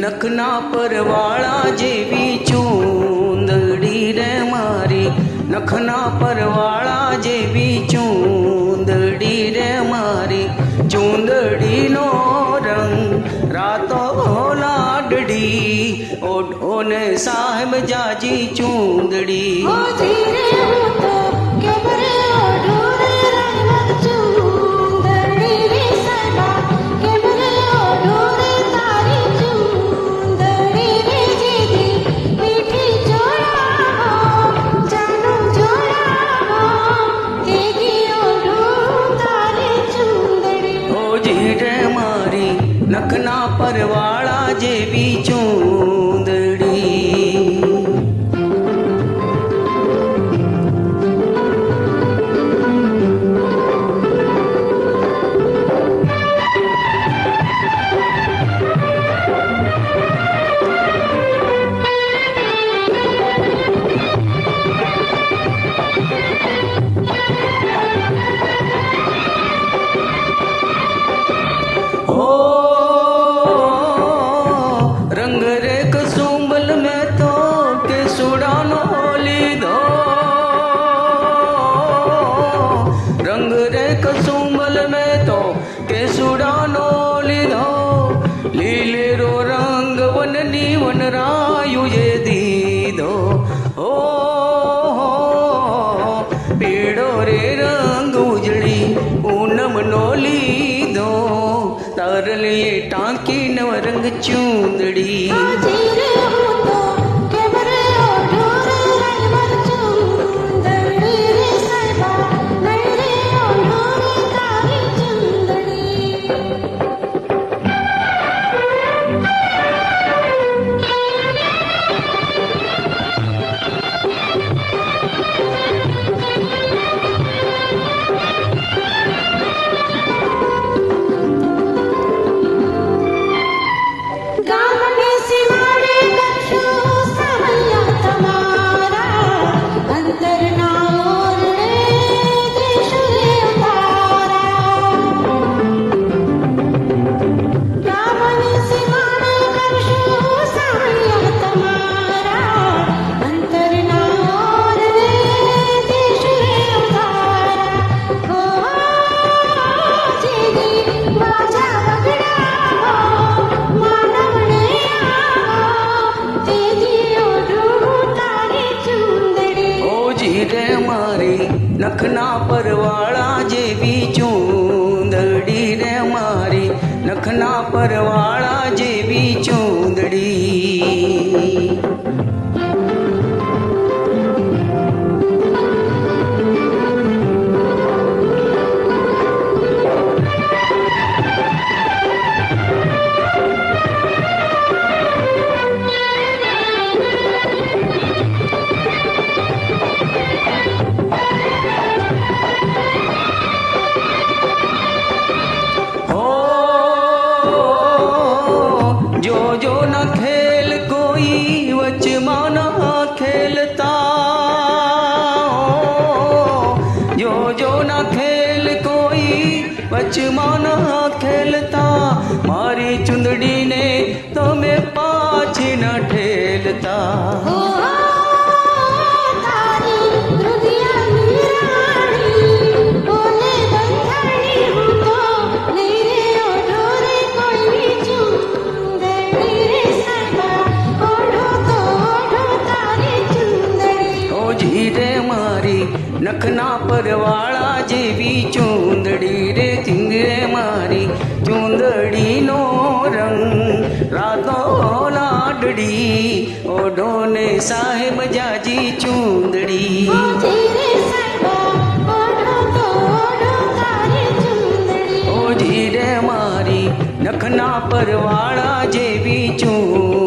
નખના પરવાળા જેવી ચૂંદડી રે મારી, નખના પરવાળા જેવી ચૂંદડી રે મારી, ચૂંદડીનો રંગ રાતો લાડડી, ઓઢોને સાહેબ જાજી ચૂંદડી. નખના પરવાળા જેવી ચૂંદડી. रंग रे कसुंबल में तो केसुडानो लीधो, लीले रो रंग वननी वनरायु ये दीधो. ओ पीड़ो रे रंग उजड़ी पूनम नो लीधो, तारलिए टांकी नव रंग चूंदड़ी. नखना परवाड़ा जेवी चूंदड़ी रे मारी, नखना परवाड़ा जेवी चूंदड़ी. जो न खेल कोई वचमाना खेलता, जो न खेल कोई वचमाना खेलता, मारी चुंदड़ी ने तुम्हें पाछी न ठेलता. नखना परवाड़ा जेवी चूंदड़ी रे चिंगरे मारी, चूंदड़ी नो रंग रातो लाडड़ी, ओढ़ोने साहेब जाजी चूंदड़ी. નખના પરવાળા જેવી ચૂંદડી